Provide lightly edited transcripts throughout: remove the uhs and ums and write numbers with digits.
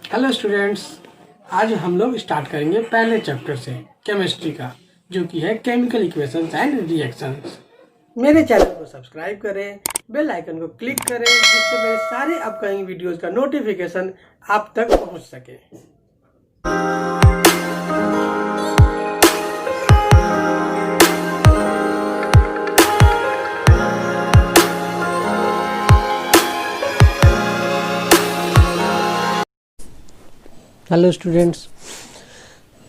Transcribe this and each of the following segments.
Hello students, आज हम लोग स्टार्ट करेंगे पहले चैप्टर से केमिस्ट्री का, जो कि है केमिकल इक्वेशंस एंड रिएक्शंस। मेरे चैनल को सब्सक्राइब करें, बेल आइकन को क्लिक करें, जिससे मेरे सारे अपकमिंग वीडियोस का नोटिफिकेशन आप तक पहुंच सके। हेलो स्टूडेंट्स,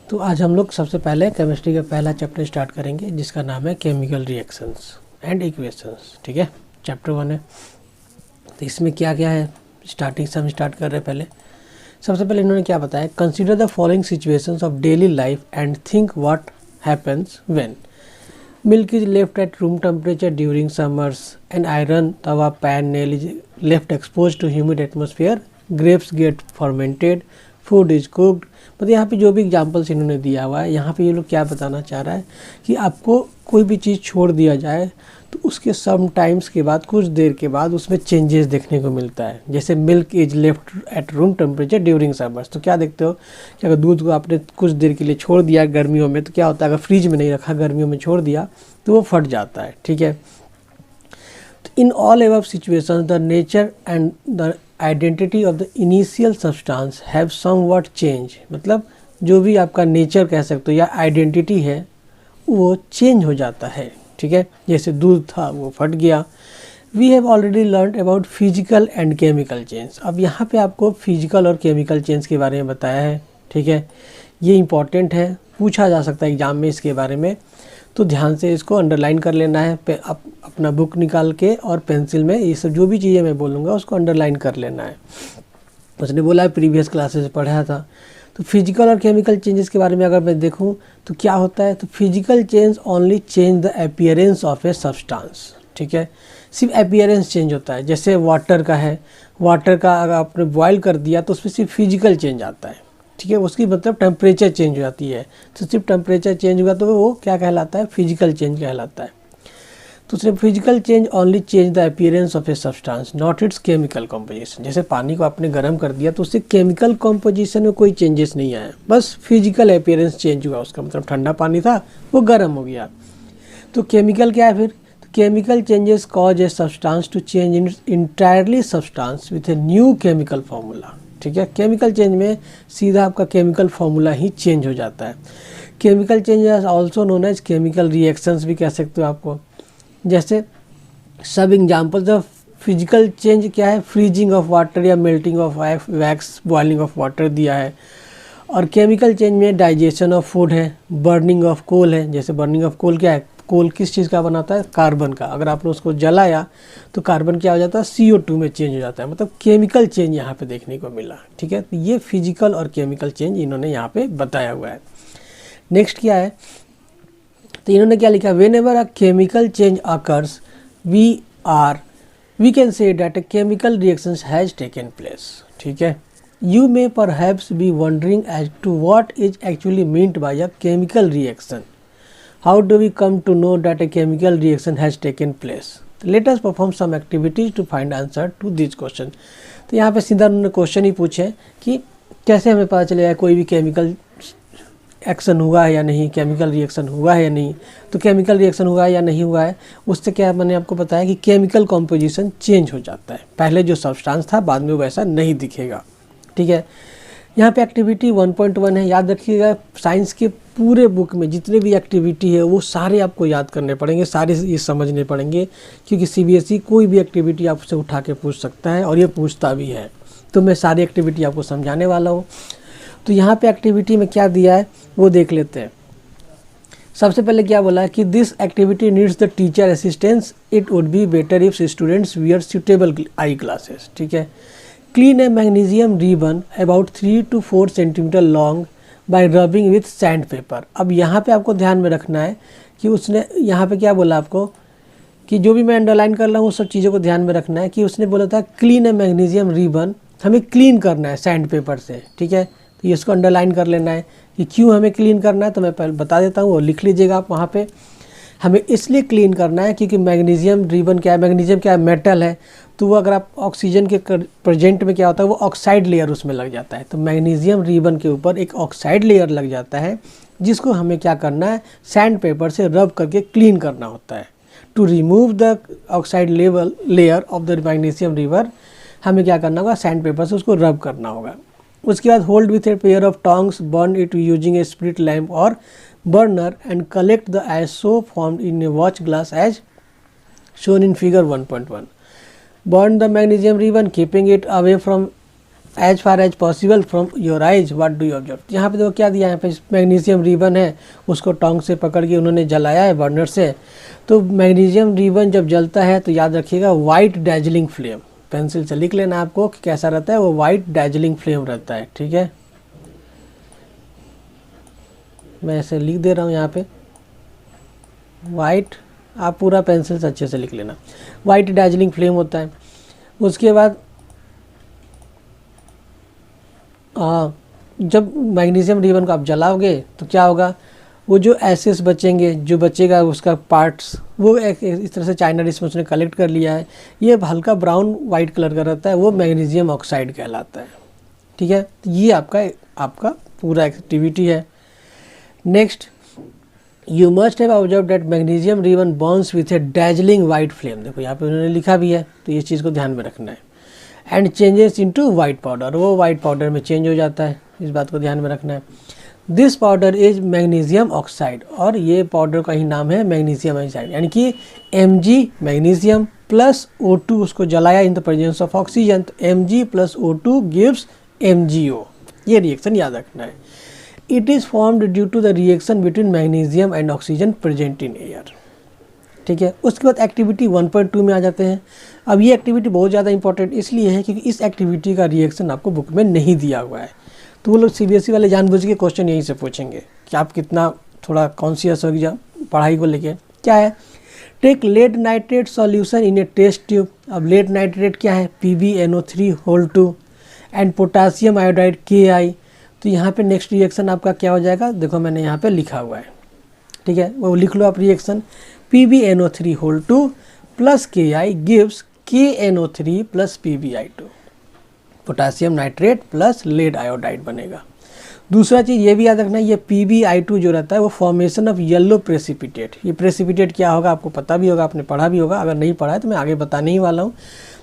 तो आज हम लोग सबसे पहले केमिस्ट्री का पहला चैप्टर स्टार्ट करेंगे, जिसका नाम है केमिकल रिएक्शंस एंड इक्वेशंस। ठीक है, चैप्टर 1 है। तो इसमें क्या क्या है, स्टार्टिंग से हम स्टार्ट कर रहे हैं। पहले सबसे पहले इन्होंने क्या बताया, consider the following situations of daily life and think what happens when milk is left at room temperature during summers, an iron tawa pan nail is left expose to humid atmosphere, grapes get fermented, food is cooked. मतलब यहाँ पे जो भी examples इन्होंने दिया हुआ है, यहाँ पे ये लोग क्या बताना चाह रहा है कि आपको कोई भी चीज़ छोड़ दिया जाए तो उसके सम टाइम्स के बाद, कुछ देर के बाद उसमें चेंजेस देखने को मिलता है। जैसे milk is left at room temperature during summers, तो क्या देखते हो कि अगर दूध को आपने कुछ देर के लिए छोड़ दिया गर्मियों में, तो क्या होता है, अगर फ्रिज में नहीं रखा, गर्मियों में छोड़ दिया तो वो फट जाता है। ठीक है, in all above situations the nature and the identity of the initial substance have somewhat changed। मतलब जो भी आपका नेचर कह सकते हो या आइडेंटिटी है वो चेंज हो जाता है। ठीक है, जैसे दूध था वो फट गया। We have already learn about physical and chemical change. अब यहाँ पे आपको फिजिकल और केमिकल चेंज के बारे में बताया है। ठीक है, ये इंपॉर्टेंट है, पूछा जा सकता है एग्जाम में इसके बारे में, तो ध्यान से इसको अंडरलाइन कर लेना है। अपना बुक निकाल के और पेंसिल में ये सब जो भी चीज़ें मैं बोलूँगा उसको अंडरलाइन कर लेना है। उसने बोला है प्रीवियस क्लासेस पढ़ा था। तो फिजिकल और केमिकल चेंजेस के बारे में अगर मैं देखूँ तो क्या होता है, तो physical change only change the appearance of a substance. ठीक है, सिर्फ अपीयरेंस चेंज होता है। जैसे वाटर का है, वाटर का अगर आपने बॉयल कर दिया तो उसमें सिर्फ फिजिकल चेंज आता है। ठीक है, उसकी मतलब टेम्परेचर चेंज हो जाती है, तो सिर्फ टेम्परेचर चेंज हुआ तो वो क्या कहलाता है, फिजिकल चेंज कहलाता है। तो सिर्फ physical change only change the appearance of a substance not it's chemical composition. जैसे पानी को आपने गर्म कर दिया तो उससे केमिकल कॉम्पोजिशन में कोई चेंजेस नहीं आया, बस फिजिकल अपीयरेंस चेंज हुआ उसका, मतलब ठंडा पानी था वो गर्म हो गया। तो केमिकल क्या है फिर, chemical changes cause a substance to change entirely substance with a new chemical formula. ठीक है, केमिकल चेंज में सीधा आपका केमिकल फार्मूला ही चेंज हो जाता है। Chemical change also known as chemical reactions भी कह सकते हो आपको। जैसे सब एग्जांपल्स ऑफ फिजिकल चेंज क्या है, फ्रीजिंग ऑफ वाटर या melting of wax, boiling of water दिया है। और केमिकल चेंज में डाइजेशन ऑफ फूड है, बर्निंग ऑफ कोल है। जैसे बर्निंग ऑफ कोल क्या है, कोल किस चीज़ का बनाता है, कार्बन का। अगर आपने उसको जलाया तो कार्बन क्या हो जाता है, CO2 में चेंज हो जाता है। मतलब केमिकल चेंज यहाँ पे देखने को मिला। ठीक है, तो ये फिजिकल और केमिकल चेंज इन्होंने यहाँ पे बताया हुआ है। नेक्स्ट क्या है, तो इन्होंने क्या लिखा, whenever a chemical change occurs we can say that a chemical reaction has taken place. ठीक है, you may perhaps be wondering as to what is actually meant by a chemical reaction. How do we come to know that a chemical reaction has taken place? Let us perform some activities to find answer to this question। तो यहाँ पे सीधा उन्होंने question ही पूछे कि कैसे हमें पता चलेगा कोई भी केमिकल एक्शन हुआ है या नहीं, केमिकल रिएक्शन हुआ है या नहीं। तो केमिकल रिएक्शन हुआ है या नहीं हुआ है, उससे क्या मैंने आपको बताया कि केमिकल कॉम्पोजिशन चेंज हो जाता है। पहले जो सब्सटेंस था बाद में वैसा नहीं दिखेगा। ठीक है, यहाँ पे एक्टिविटी 1.1 है। याद रखिएगा, साइंस के पूरे बुक में जितने भी एक्टिविटी है वो सारे आपको याद करने पड़ेंगे, सारे ये समझने पड़ेंगे, क्योंकि CBSE कोई भी एक्टिविटी आपसे उठा के पूछ सकता है और ये पूछता भी है। तो मैं सारी एक्टिविटी आपको समझाने वाला हूँ। तो यहाँ पे एक्टिविटी में क्या दिया है वो देख लेते हैं। सबसे पहले क्या बोला है कि this activity needs the teacher assistance, it would be better if students wear suitable eye glasses. ठीक है, clean A magnesium ribbon about 3 to 4 centimetre long bye rubbing with sand paper. अब यहाँ पे आपको ध्यान में रखना है कि उसने यहाँ पे क्या बोला आपको, कि जो भी मैं अंडरलाइन कर रहा हूँ उस सब चीज़ों को ध्यान में रखना है। कि उसने बोला था क्लीन ए मैग्नीशियम रिबन, हमें क्लीन करना है सैंड पेपर से। ठीक है, तो ये इसको अंडरलाइन कर लेना है कि क्यों हमें क्लीन करना है। तो मैं पहले बता देता हूँ, वो लिख लीजिएगा आप वहाँ पे। हमें इसलिए क्लीन करना है क्योंकि मैग्नीशियम रिबन क्या है, मैग्नीशियम क्या है, मेटल है, तो वो अगर आप ऑक्सीजन के प्रेजेंट में क्या होता है, वो ऑक्साइड लेयर उसमें लग जाता है। तो मैग्नीशियम रिबन के ऊपर एक ऑक्साइड लेयर लग जाता है जिसको हमें क्या करना है, सैंड पेपर से रब करके क्लीन करना होता है। To remove the oxide layer of the magnesium रिवर हमें क्या करना होगा, सैंड पेपर से उसको रब करना होगा। उसके बाद hold with a pair of tongs, burn it using a spirit lamp और burner and collect the ash so formed in a watch glass as shown in figure 1.1. Burn the magnesium ribbon keeping it away from as far as possible from your eyes. What do you observe? यहाँ पे देखो क्या दिया है, यहाँ पे magnesium ribbon है, उसको टोंग से पकड़ के उन्होंने जलाया है बर्नर से। तो मैग्नीशियम रिबन जब जलता है तो याद रखिएगा वाइट डैजलिंग फ्लेम, पेंसिल से लिख लेना आपको कि कैसा रहता है, वो वाइट डैजलिंग फ्लेम रहता है। ठीक है, मैं ऐसे लिख दे रहा हूँ यहाँ पे वाइट, आप पूरा पेंसिल से अच्छे से लिख लेना, वाइट डैजलिंग फ्लेम होता है। उसके बाद जब मैग्नीशियम रिबन को आप जलाओगे तो क्या होगा, वो जो एसेस बचेंगे, जो बचेगा उसका पार्ट्स, वो इस तरह से चाइना डिश में उसने कलेक्ट कर लिया है, ये हल्का ब्राउन वाइट कलर का रहता है, वो मैग्नीशियम ऑक्साइड कहलाता है। ठीक है, तो ये आपका पूरा एक्टिविटी है। Next, you must have observe that magnesium ribbon Burns with A dazzling white flame. देखो यहाँ पे उन्होंने लिखा भी है, तो ये चीज़ को ध्यान में रखना है। And changes into white powder, वो वाइट पाउडर में चेंज हो जाता है, इस बात को ध्यान में रखना है। This powder is magnesium oxide, और ये पाउडर का ही नाम है मैग्नीशियम ऑक्साइड, यानी कि Mg मैग्नीशियम प्लस O2 उसको जलाया in the presence of oxygen, तो Mg plus O2 gives MgO। ये रिएक्शन याद रखना है। It is formed due to the reaction between magnesium and oxygen present in air. ठीक है, उसके बाद एक्टिविटी 1.2 में आ जाते हैं। अब ये एक्टिविटी बहुत ज़्यादा इंपॉर्टेंट इसलिए है क्योंकि इस एक्टिविटी का रिएक्शन आपको बुक में नहीं दिया हुआ है, तो वो लोग CBSE वाले जानबूझ के क्वेश्चन यहीं से पूछेंगे कि आप कितना थोड़ा कॉन्शियस हो गया पढ़ाई को लेके। क्या है, take lead nitrate solution in a test tube. अब लेड नाइट्रेट क्या है, PbNO3(2) and potassium iodide Ki। तो यहाँ पे नेक्स्ट रिएक्शन आपका क्या हो जाएगा, देखो मैंने यहाँ पे लिखा हुआ है। ठीक है, वो लिख लो आप reaction, PbNO3(2) plus Ki gives KNO3 plus PbI2, potassium nitrate plus lead iodide बनेगा। दूसरा चीज़ ये भी याद रखना है, ये PbI2 जो रहता है वो फॉर्मेशन ऑफ येलो प्रेसिपिटेट। ये प्रेसिपिटेट क्या होगा आपको पता भी होगा, आपने पढ़ा भी होगा, अगर नहीं पढ़ा है तो मैं आगे बताने ही वाला हूँ।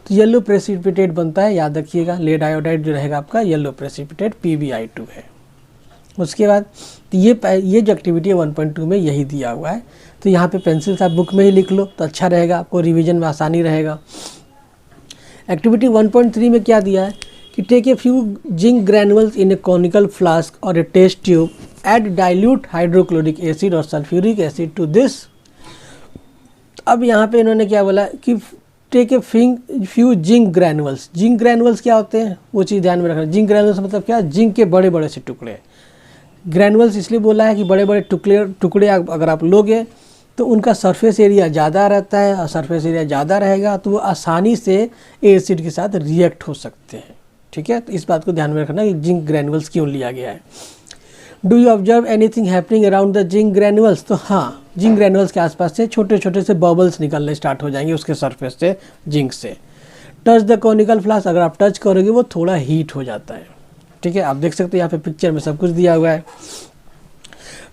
तो येलो प्रेसिपिटेट बनता है, याद रखिएगा, लेड आयोडाइड जो रहेगा आपका येलो प्रेसिपिटेट PbI2 है। उसके बाद तो ये जो एक्टिविटी है 1.2 में यही दिया हुआ है, तो यहाँ पे पेंसिल से आप बुक में ही लिख लो तो अच्छा रहेगा, आपको रिवीजन में आसानी रहेगा। एक्टिविटी 1.3 में क्या दिया है कि take a few zinc granules in a conical flask और a test tube, add dilute hydrochloric acid और सल्फ्यूरिक एसिड टू दिस। अब यहाँ पे इन्होंने क्या बोला कि take a few zinc granules. Zinc granules क्या होते हैं वो चीज़ ध्यान में रखना। जिंक ग्रैनुअल्स मतलब क्या, जिंक के बड़े बड़े से टुकड़े। ग्रैनुअल्स इसलिए बोला है कि बड़े बड़े टुकड़े अगर आप लोगे तो उनका सरफेस एरिया ज़्यादा रहता है, और सरफेस एरिया ज़्यादा रहेगा तो वो आसानी से एसिड के साथ रिएक्ट हो सकते हैं। ठीक है, तो इस बात को ध्यान में रखना कि जिंक ग्रैनुअल्स क्यों लिया गया है। Do you observe anything happening around the zinc granules. तो हाँ, जिंक ग्रैनुअल्स के आसपास से छोटे छोटे से बबल्स निकलने स्टार्ट हो जाएंगे उसके सरफेस से, जिंक से। टच द कॉनिकल फ्लास्क, अगर आप टच करोगे वो थोड़ा हीट हो जाता है। ठीक है, आप देख सकते हो यहाँ पे पिक्चर में सब कुछ दिया हुआ है।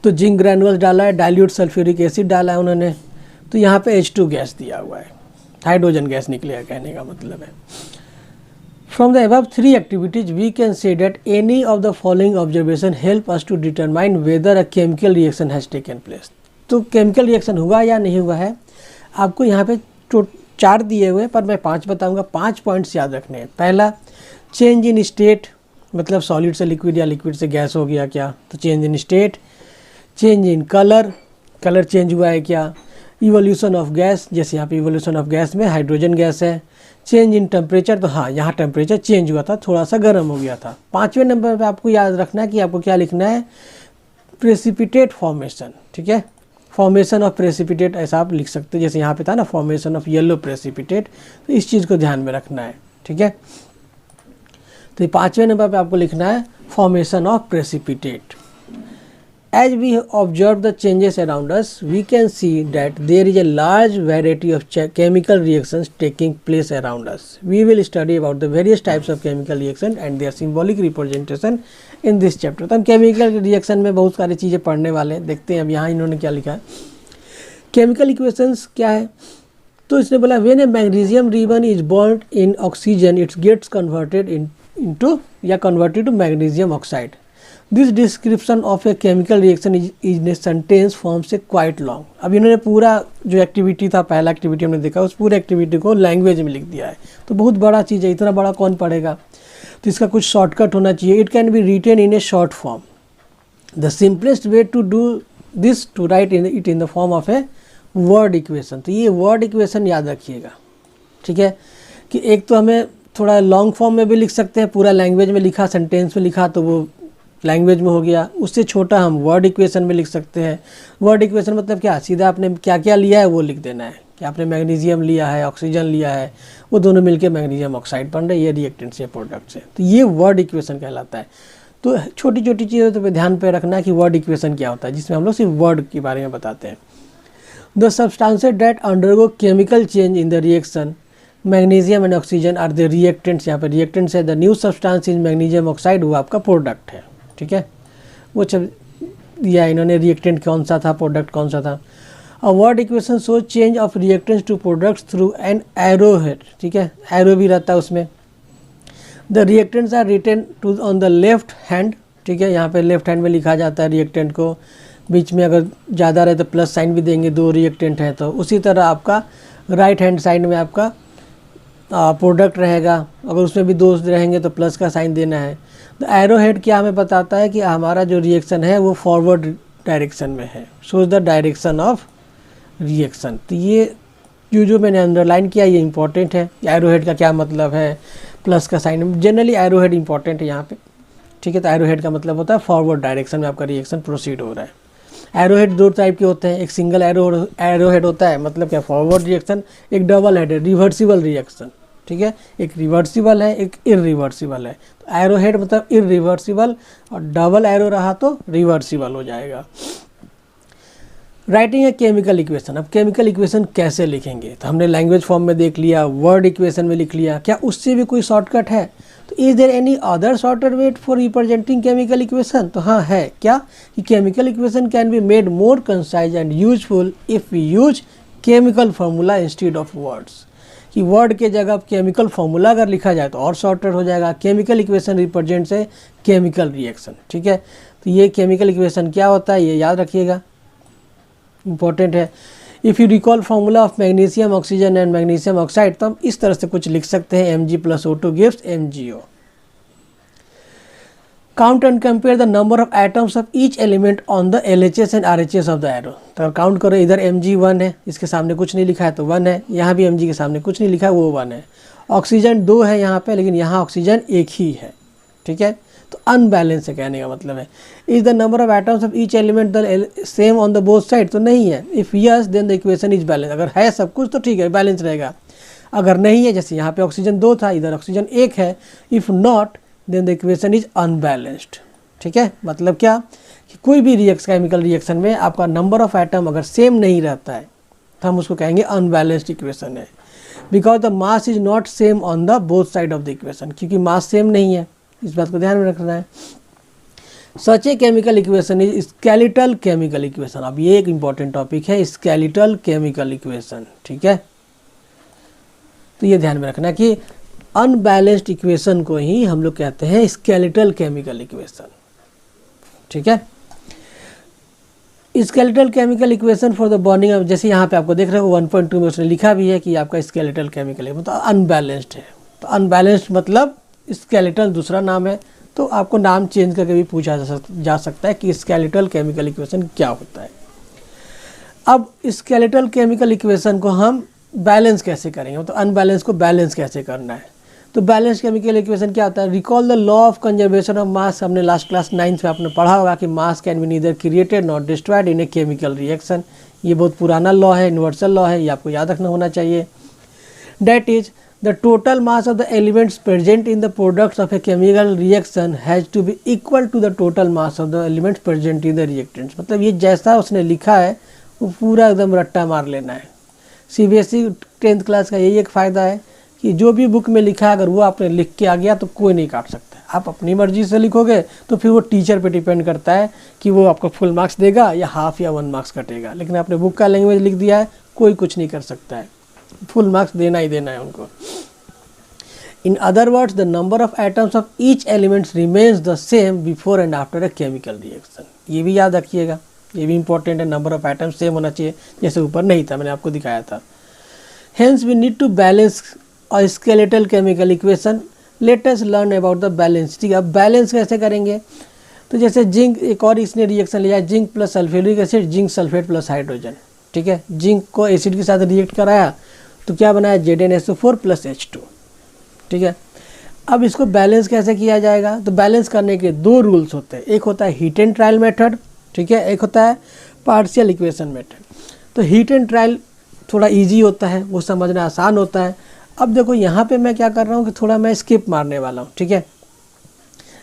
तो जिंक ग्रैनुअल्स डाला है, डाइल्यूट सल्फ्यूरिक एसिड डाला है उन्होंने, तो यहाँ पे H2 गैस दिया हुआ है, हाइड्रोजन गैस निकलेगा, कहने का मतलब है। From the above three activities, we can say that any of the following observation help us to determine whether a chemical reaction has taken place. तो chemical reaction हुआ या नहीं हुआ है, आपको यहाँ पे 4 दिए हुए हैं पर मैं 5 बताऊंगा। 5 पॉइंट्स याद रखने हैं। पहला, चेंज इन स्टेट, मतलब सॉलिड से लिक्विड या लिक्विड से गैस हो गया क्या, तो change in state. Change in colour, colour change हुआ है क्या। इवोल्यूशन ऑफ गैस, जैसे यहाँ पे इवोल्यूशन ऑफ गैस में हाइड्रोजन गैस है। चेंज इन टेम्परेचर, तो हाँ यहाँ टेम्परेचर चेंज हुआ था, थोड़ा सा गर्म हो गया था। 5वें नंबर पे आपको याद रखना है कि आपको क्या लिखना है, प्रेसिपिटेट फॉर्मेशन। ठीक है, फॉर्मेशन ऑफ प्रेसिपिटेट ऐसा आप लिख सकते हैं, जैसे यहाँ पे था ना फॉर्मेशन ऑफ येलो प्रेसिपिटेट, तो इस चीज़ को ध्यान में रखना है। ठीक है, तो 5वें नंबर पे आपको लिखना है formation of precipitate. As we observe the changes around us, we can see that there is a large variety of chemical reactions taking place around us. We will study about the various types of chemical reaction and their symbolic representation in this chapter. तो हम chemical reaction में बहुत सारी चीज़ें पढ़ने वाले हैं. देखते हैं अब यहाँ इन्होंने क्या लिखा है. केमिकल इक्वेशंस क्या है, तो इसने बोला when a magnesium ribbon is burnt in oxygen it's gets converted into या converted to magnesium oxide. This description of a chemical reaction is in a sentence form से क्वाइट लॉन्ग. अब इन्होंने पूरा जो एक्टिविटी था, पहला एक्टिविटी हमने देखा, उस पूरे एक्टिविटी को लैंग्वेज में लिख दिया है. तो बहुत बड़ा चीज़ है, इतना बड़ा कौन पढ़ेगा, तो इसका कुछ शॉर्टकट होना चाहिए. It can be written in a short form. The simplest way to do this to write it in the form of a word equation. तो ये वर्ड इक्वेशन याद रखिएगा, ठीक है, कि एक तो हमें थोड़ा लॉन्ग फॉर्म में भी लिख सकते हैं, पूरा लैंग्वेज में लिखा, सेंटेंस में लिखा तो वो लैंग्वेज में हो गया. उससे छोटा हम वर्ड इक्वेशन में लिख सकते हैं. वर्ड इक्वेशन मतलब क्या, सीधा आपने क्या क्या लिया है वो लिख देना है कि आपने मैग्नीशियम लिया है, ऑक्सीजन लिया है, वो दोनों मिलके मैग्नीशियम ऑक्साइड बन रहे, ये रिएक्टेंट्स है, प्रोडक्ट्स है. तो ये वर्ड इक्वेशन कहलाता है. तो छोटी छोटी चीज़ों पर ध्यान पे रखना है कि वर्ड इक्वेशन क्या होता है, जिसमें हम लोग सिर्फ वर्ड के बारे में बताते हैं. The substances that undergo chemical change in the reaction, magnesium and oxygen are the reactants. यहाँ पे reactants है. The new substance is magnesium oxide, वो आपका प्रोडक्ट है, ठीक है. वो दिया इन्होंने, reactant कौन सा था, प्रोडक्ट कौन सा था. A word equation shows change of reactants to products through an arrowhead, ठीक है, arrow भी रहता है उसमें. The reactants are written to on the left hand, ठीक है, यहाँ पे लेफ्ट हैंड में लिखा जाता है रिएक्टेंट को. बीच में अगर ज़्यादा रहे तो प्लस साइन भी देंगे, दो रिएक्टेंट है तो. उसी तरह आपका राइट हैंड साइड में आपका प्रोडक्ट रहेगा, अगर उसमें भी दो रहेंगे तो प्लस का साइन देना है. तो एरो हेड क्या हमें बताता है कि हमारा जो रिएक्शन है वो फॉरवर्ड डायरेक्शन में है, shows the direction of reaction. तो ये जो मैंने अंडरलाइन किया ये इंपॉर्टेंट है. एरो हेड का क्या मतलब है, प्लस का sign, generally arrow head important है यहाँ पे, ठीक है. तो एरो हेड का मतलब होता है फॉरवर्ड डायरेक्शन में आपका रिएक्शन प्रोसीड हो रहा है. एरो हेड दो टाइप के होते हैं, एक सिंगल एरो हेड होता है, मतलब क्या, फॉरवर्ड रिएक्शन. एक डबल हेड है, रिवर्सिबल रिएक्शन, ठीक है. एक रिवर्सिबल है, एक इरिवर्सिबल है. तो एरो हेड मतलब इरिवर्सिबल, और डबल एरो रहा तो रिवर्सिबल हो जाएगा. Writing a chemical equation. अब केमिकल इक्वेशन कैसे लिखेंगे, तो हमने लैंग्वेज फॉर्म में देख लिया, वर्ड इक्वेशन में लिख लिया. क्या उससे भी कोई शॉर्टकट है, तो is there any other shorter way for representing chemical equation. तो हाँ है. क्या, कि chemical equation can be made more concise and useful if we use chemical formula instead of words. कि वर्ड के जगह केमिकल फार्मूला अगर लिखा जाए तो और शॉर्टर हो जाएगा. केमिकल इक्वेशन रिप्रेजेंट्स है केमिकल रिएक्शन, ठीक है. तो ये केमिकल इक्वेशन क्या होता है ये याद रखिएगा, इंपॉर्टेंट है. If you recall formula of magnesium oxygen and magnesium oxide, तो हम इस तरह से कुछ लिख सकते हैं, Mg+O2 gives MgO. Count and compare the number of atoms of each element on the LHS and RHS of the arrow. तो काउंट करो, इधर Mg 1 है, इसके सामने कुछ नहीं लिखा है तो 1 है. यहाँ भी Mg के सामने कुछ नहीं लिखा है, वो 1 है. ऑक्सीजन 2 है यहाँ पे, लेकिन यहाँ ऑक्सीजन 1 ही है, ठीक है. तो अनबैलेंस है कहने का मतलब है. Is the number of atoms of each element the same on the both side, तो नहीं है. If yes then the equation is balance. अगर है सब कुछ तो ठीक है, बैलेंस रहेगा. अगर नहीं है, जैसे यहाँ पे ऑक्सीजन 2 था, इधर ऑक्सीजन 1 है, if not then the equation is unbalanced, ठीक है. मतलब क्या, कि कोई भी केमिकल रिएक्शन में आपका नंबर ऑफ एटम अगर सेम नहीं रहता है तो हम उसको कहेंगे अनबैलेंस्ड इक्वेशन है. Because the mass is not same on the both side of the equation, क्योंकि मास सेम नहीं है, इस बात को ध्यान में रखना है. Such a chemical equation is skeletal chemical equation. अब ये एक इंपॉर्टेंट टॉपिक है, स्केलेटल केमिकल इक्वेशन, ठीक है. तो ये ध्यान में रखना कि अनबैलेंस्ड इक्वेशन को ही हम लोग कहते हैं स्केलेटल केमिकल इक्वेशन, ठीक है. Skeletal chemical equation for the bonding, जैसे यहाँ पे आपको देख रहे हो 1.2 में उसने लिखा भी है कि आपका स्केलेटल केमिकल मतलब अनबैलेंस्ड है. तो अनबैलेंस्ड मतलब स्केलेटल दूसरा नाम है. तो आपको नाम चेंज करके भी पूछा जा सकता है कि स्केलेटल केमिकल इक्वेशन क्या होता है. अब स्केलेटल केमिकल इक्वेशन को हम बैलेंस कैसे करेंगे, तो अनबैलेंस को बैलेंस कैसे करना है. तो बैलेंस केमिकल इक्वेशन क्या होता है, recall the law of conservation of mass. हमने लास्ट क्लास 9th में आपने पढ़ा होगा कि मास can be neither created not destroyed in A chemical reaction. ये बहुत पुराना लॉ है, यूनिवर्सल लॉ है, ये आपको याद रखना होना चाहिए. That is the total mass of the elements present in the products of a chemical reaction has to be equal to the total mass of the elements present in the reactants. मतलब ये जैसा उसने लिखा है वो पूरा एकदम रट्टा मार लेना है। CBSE 10th क्लास का यही एक फ़ायदा है कि जो भी बुक में लिखा है अगर वो आपने लिख के आ गया तो कोई नहीं काट सकता है। आप अपनी मर्जी से लिखोगे तो फिर वो टीचर पे डिपेंड करता है कि वो आपको फुल मार्क्स देगा या हाफ या 1 मार्क्स कटेगा। लेकिन आपने बुक का लैंग्वेज लिख दिया है, कोई कुछ नहीं कर सकता है, फुल मार्क्स देना ही देना है उनको। In other words, the number of atoms of each elements remains the same before and after a chemical reaction. ये भी याद रखिएगा, ये भी इंपॉर्टेंट है, नंबर ऑफ एटम्स सेम होना चाहिए, जैसे ऊपर नहीं था, मैंने आपको दिखाया था। Hence we need to balance a skeletal chemical equation. Let us learn about the balance. ठीक है, अब बैलेंस कैसे करेंगे? तो जैसे जिंक, एक और इसने रिएक्शन लिया, zinc plus sulphuric acid, zinc sulphate plus hydrogen. ठीक है, जिंक को एसिड के साथ रिएक्ट कराया तो क्या बनाया, ZnSO4 प्लस H2। ठीक है, अब इसको बैलेंस कैसे किया जाएगा? तो बैलेंस करने के 2 रूल्स होते हैं, एक होता है हीट एंड ट्रायल मेथड, ठीक है, एक होता है पार्शियल इक्वेशन मेथड। तो हीट एंड ट्रायल थोड़ा इजी होता है, वो समझना आसान होता है। अब देखो यहाँ पे मैं क्या कर रहा हूँ कि थोड़ा मैं स्किप मारने वाला हूँ। ठीक है,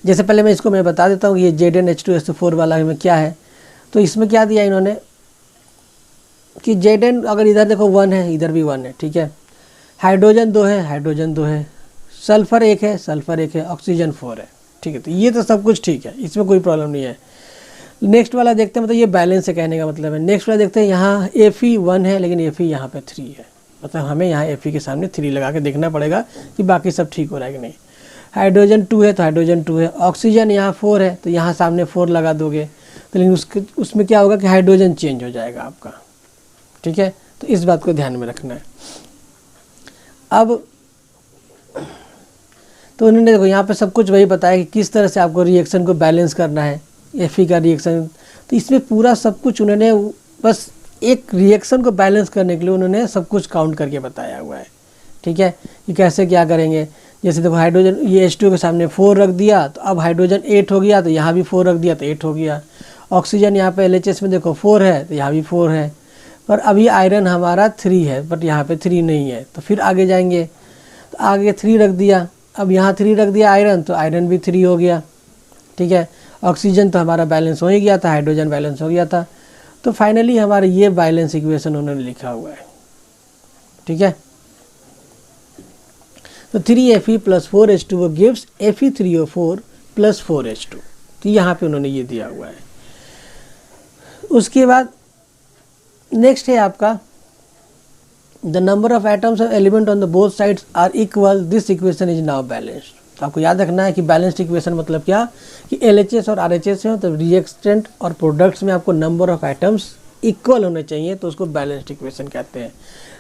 जैसे पहले मैं इसको मैं बता देता हूँ ये ZnH2SO4 वाला में क्या है। तो इसमें क्या दिया इन्होंने कि Zn अगर इधर देखो 1 है, इधर भी 1 है। ठीक है, हाइड्रोजन 2 है, हाइड्रोजन 2 है, सल्फ़र 1 है, सल्फ़र 1 है, ऑक्सीजन 4 है। ठीक है, तो ये तो सब कुछ ठीक है, इसमें कोई प्रॉब्लम नहीं है। नेक्स्ट वाला देखते हैं, मतलब ये बैलेंस से कहने का मतलब है। नेक्स्ट वाला देखते हैं, यहाँ Fe 1 है लेकिन Fe यहाँ पे 3 है, मतलब हमें यहाँ Fe के सामने 3 लगा के देखना पड़ेगा कि बाकी सब ठीक हो रहा है कि नहीं। हाइड्रोजन 2 है तो हाइड्रोजन 2 है, ऑक्सीजन यहाँ 4 है तो यहाँ सामने 4 लगा दोगे तो, लेकिन उसमें क्या होगा कि हाइड्रोजन चेंज हो जाएगा आपका। ठीक है, तो इस बात को ध्यान में रखना है। अब तो उन्होंने देखो यहाँ पे सब कुछ वही बताया कि किस तरह से आपको रिएक्शन को बैलेंस करना है, Fe का रिएक्शन। तो इसमें पूरा सब कुछ उन्होंने बस एक रिएक्शन को बैलेंस करने के लिए उन्होंने सब कुछ काउंट करके बताया हुआ है। ठीक है, कि कैसे क्या करेंगे। जैसे देखो हाइड्रोजन, ये H2 के सामने 4 रख दिया तो अब हाइड्रोजन 8 हो गया, तो यहाँ भी 4 रख दिया तो 8 हो गया। ऑक्सीजन यहाँ पे LHS में देखो 4 है तो यहाँ भी 4 है, पर अभी आयरन हमारा 3 है बट यहाँ पे 3 नहीं है। तो फिर आगे जाएंगे तो आगे 3 रख दिया, अब यहाँ 3 रख दिया आयरन, तो आयरन भी 3 हो गया। ठीक है, ऑक्सीजन तो हमारा बैलेंस हो ही गया था, हाइड्रोजन बैलेंस हो गया था। तो फाइनली हमारा ये बैलेंस इक्वेशन उन्होंने लिखा हुआ है। ठीक है, तो 3Fe plus 4H2 gives Fe3O4 plus 4H2। तो यहाँ पे उन्होंने ये दिया हुआ है। उसके बाद नेक्स्ट है आपका the number of atoms of element on the both sides are equal, this equation is now balanced. तो आपको याद रखना है कि बैलेंस्ड इक्वेशन मतलब क्या, कि LHS और RHS है तो रिएक्टेंट और प्रोडक्ट्स में आपको नंबर ऑफ एटम्स इक्वल होने चाहिए, तो उसको बैलेंस्ड इक्वेशन कहते हैं।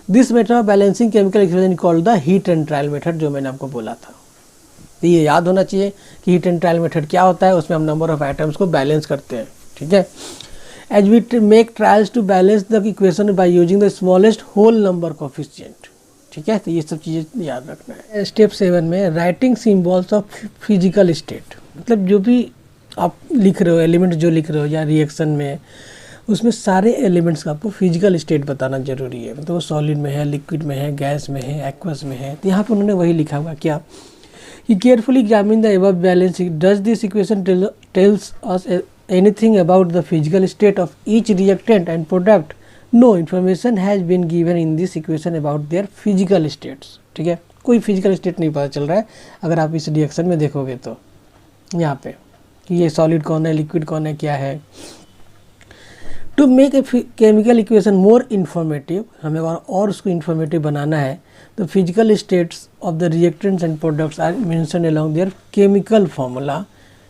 This method of balancing chemical equation called the heat and trial method, जो मैंने आपको बोला था। तो ये याद होना चाहिए कि हीट एंड ट्रायल मेथड क्या होता है, उसमें हम नंबर ऑफ एटम्स को बैलेंस करते हैं। ठीक है, as we make trials to balance the equation by using the smallest whole number coefficient. ठीक है, तो ये सब चीज़ें याद रखना है। स्टेप 7 में writing symbols of physical state, मतलब जो भी आप लिख रहे हो, एलिमेंट जो लिख रहे हो या रिएक्शन में, उसमें सारे एलिमेंट्स का आपको फिजिकल स्टेट बताना जरूरी है। मतलब वो सॉलिड में है, लिक्विड में है, गैस में है, एक्वस में है। तो यहाँ पर उन्होंने वही लिखा हुआ क्या, कि carefully examine the above balance, does this equation tells us anything about the physical state of each reactant and product. No information has been given in this equation about their physical states. ठीक है, कोई physical state नहीं पता चल रहा है अगर आप इस रिएक्शन में देखोगे तो यहाँ पे कि ये सॉलिड कौन है, लिक्विड कौन है, क्या है। To make a chemical equation more informative, हमें और उसको इन्फॉर्मेटिव बनाना है, तो physical states of the reactants and products are mention along their chemical formula.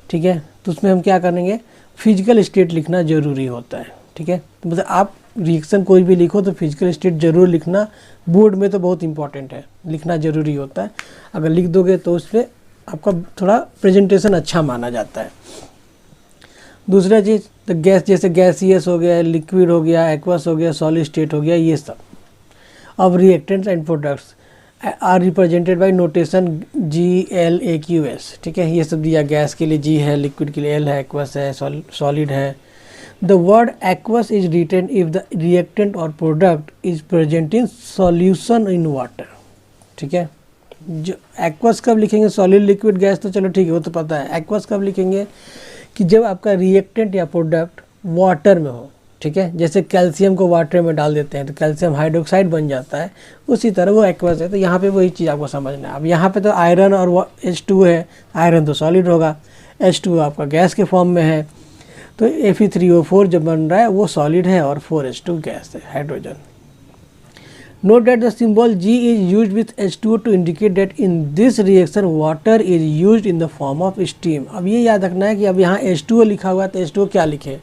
ठीक है, तो उसमें हम क्या करेंगे, फिजिकल स्टेट लिखना ज़रूरी होता है। ठीक है, तो मतलब आप रिएक्शन कोई भी लिखो तो फिजिकल स्टेट ज़रूर लिखना, बोर्ड में तो बहुत इंपॉर्टेंट है, लिखना ज़रूरी होता है। अगर लिख दोगे तो उस पर आपका थोड़ा प्रेजेंटेशन अच्छा माना जाता है। दूसरा चीज़, तो गैस, जैसे गैसियस हो गया, लिक्विड हो गया, एक्वस हो गया, सॉलिड स्टेट हो गया, ये सब। अब reactants and products are represented by notation GLAQS। ठीक है, ये सब दिया, गैस के लिए G है, लिक्विड के लिए L है, एक्वस है, सॉलिड है। The word aqueous is written if the reactant और product is present in solution in water. ठीक है, जो एक्वस कब लिखेंगे, सॉलिड लिक्विड गैस तो चलो ठीक है वो तो पता है, एक्वस कब लिखेंगे कि जब आपका रिएक्टेंट या प्रोडक्ट वाटर में हो, ठीक है। जैसे कैल्शियम को वाटर में डाल देते हैं तो कैल्शियम हाइड्रोक्साइड बन जाता है, उसी तरह वो एक्वस है। तो यहाँ पे वही चीज़ आपको समझना है। अब यहाँ पे तो आयरन और H2 है, आयरन तो सॉलिड होगा, H2 आपका गैस के फॉर्म में है, तो Fe3O4 जब बन रहा है वो सॉलिड है और 4H2 गैस है, hydrogen. Note that the symbol G is used with H2O to indicate that in this reaction water is used in the form of steam। अब ये याद रखना है कि अब यहाँ H2O लिखा हुआ है तो H2O क्या लिखे,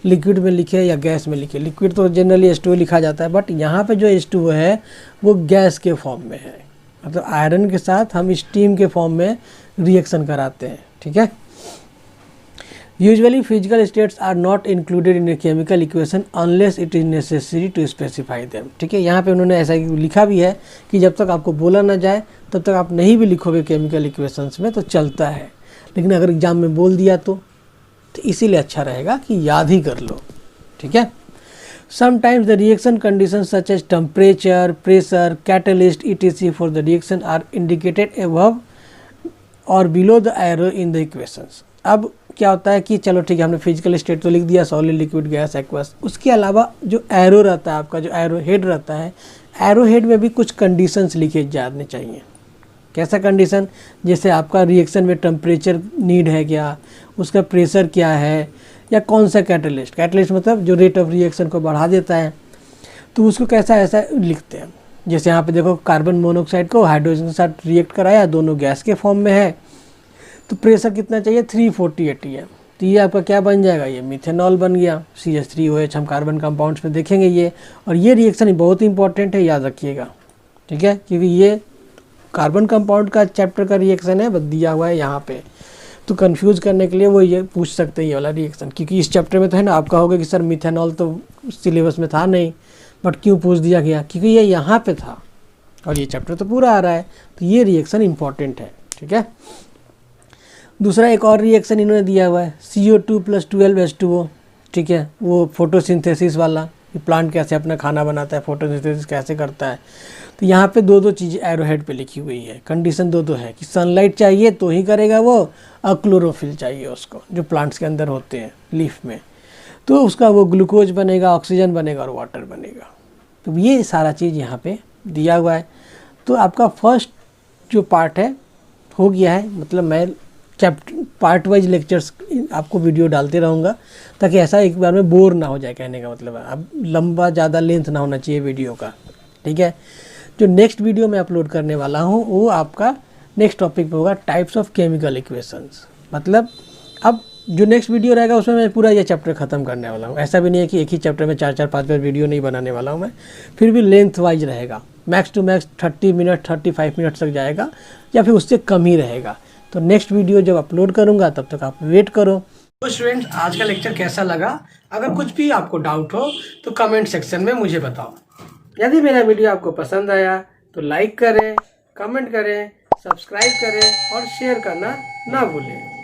लिक्विड में लिखे या गैस में लिखे। लिक्विड तो जनरली H2O लिखा जाता है, बट यहाँ पे जो H2O है वो गैस के फॉर्म में है, मतलब आयरन के साथ हम स्टीम के फॉर्म में रिएक्शन कराते हैं, ठीक है। Usually physical states are not included in a chemical equation unless it is necessary to specify them। ठीक है, यहाँ पे उन्होंने ऐसा लिखा भी है कि जब तक आपको बोला ना जाए तब तक आप नहीं भी लिखोगे केमिकल इक्वेशंस में तो चलता है, लेकिन अगर एग्जाम में बोल दिया तो इसीलिए अच्छा रहेगा कि याद ही कर लो, ठीक है। Sometimes the reaction conditions such as temperature, pressure, catalyst, etc. for the reaction are indicated above or below the arrow in the equations। अब क्या होता है कि चलो ठीक है हमने फिजिकल स्टेट तो लिख दिया, सॉलिड लिक्विड गैस एक्वस, उसके अलावा जो एरो रहता है आपका, जो एरो हेड रहता है, एरो हेड में भी कुछ कंडीशंस लिखे जाने चाहिए। कैसा कंडीशन, जैसे आपका रिएक्शन में टेम्परेचर नीड है क्या, उसका प्रेशर क्या है, या कौन सा कैटलिस्ट, कैटलिस्ट मतलब जो रेट ऑफ रिएक्शन को बढ़ा देता है, तो उसको कैसा ऐसा लिखते हैं। जैसे यहाँ पे देखो कार्बन मोनोऑक्साइड को हाइड्रोजन के साथ रिएक्ट कराया, दोनों गैस के फॉर्म में है, तो प्रेशर कितना चाहिए 340 atm, तो ये आपका क्या बन जाएगा, ये मिथेनॉल बन गया, CH3OH। हम कार्बन कंपाउंड्स में देखेंगे ये, और ये रिएक्शन बहुत इंपॉर्टेंट है, याद रखिएगा, ठीक है, क्योंकि ये कार्बन कंपाउंड का चैप्टर का रिएक्शन है, बस दिया हुआ है यहाँ पे, तो कंफ्यूज करने के लिए वो ये पूछ सकते हैं ये वाला रिएक्शन, क्योंकि इस चैप्टर में तो है ना, आपका होगा कि सर मिथेनॉल तो सिलेबस में था नहीं, बट क्यों पूछ दिया गया, क्योंकि ये यहाँ पे था और ये चैप्टर तो पूरा आ रहा है, तो ये रिएक्शन इंपॉर्टेंट है, ठीक है। दूसरा एक और रिएक्शन इन्होंने दिया हुआ है CO2 + 12H2O, ठीक है, वो फोटोसिंथेसिस वाला, कि प्लांट कैसे अपना खाना बनाता है, फोटोसिंथेसिस कैसे करता है। तो यहाँ पे दो चीज़ें एरोहेड पे लिखी हुई है, कंडीशन दो है कि सनलाइट चाहिए तो ही करेगा वो, और क्लोरोफिल चाहिए उसको, जो प्लांट्स के अंदर होते हैं लीफ में, तो उसका वो ग्लूकोज बनेगा, ऑक्सीजन बनेगा और वाटर बनेगा। तो ये सारा चीज़ यहाँ पे दिया हुआ है। तो आपका फर्स्ट जो पार्ट है हो गया है, मतलब मैं चैप्टर पार्ट वाइज लेक्चर्स आपको वीडियो डालते रहूँगा, ताकि ऐसा एक बार में बोर ना हो जाए, कहने का मतलब है अब लंबा ज़्यादा लेंथ ना होना चाहिए वीडियो का, ठीक है। जो नेक्स्ट वीडियो मैं अपलोड करने वाला हूँ वो आपका नेक्स्ट टॉपिक पे होगा टाइप्स ऑफ केमिकल इक्वेशंस। मतलब अब जो नेक्स्ट वीडियो रहेगा उसमें मैं पूरा ये चैप्टर ख़त्म करने वाला हूँ। ऐसा भी नहीं है कि एक ही चैप्टर में 4-4, 5-5 वीडियो नहीं बनाने वाला हूँ मैं, फिर भी लेंथ वाइज रहेगा, max to max 30 minute 35 minute तक जाएगा, या फिर उससे कम ही रहेगा। तो नेक्स्ट वीडियो जब अपलोड करूंगा तब तक आप वेट करो। तो स्टूडेंट्स आज का लेक्चर कैसा लगा, अगर कुछ भी आपको डाउट हो तो कमेंट सेक्शन में मुझे बताओ। यदि मेरा वीडियो आपको पसंद आया तो लाइक करें, कमेंट करें, सब्सक्राइब करें और शेयर करना ना भूलें।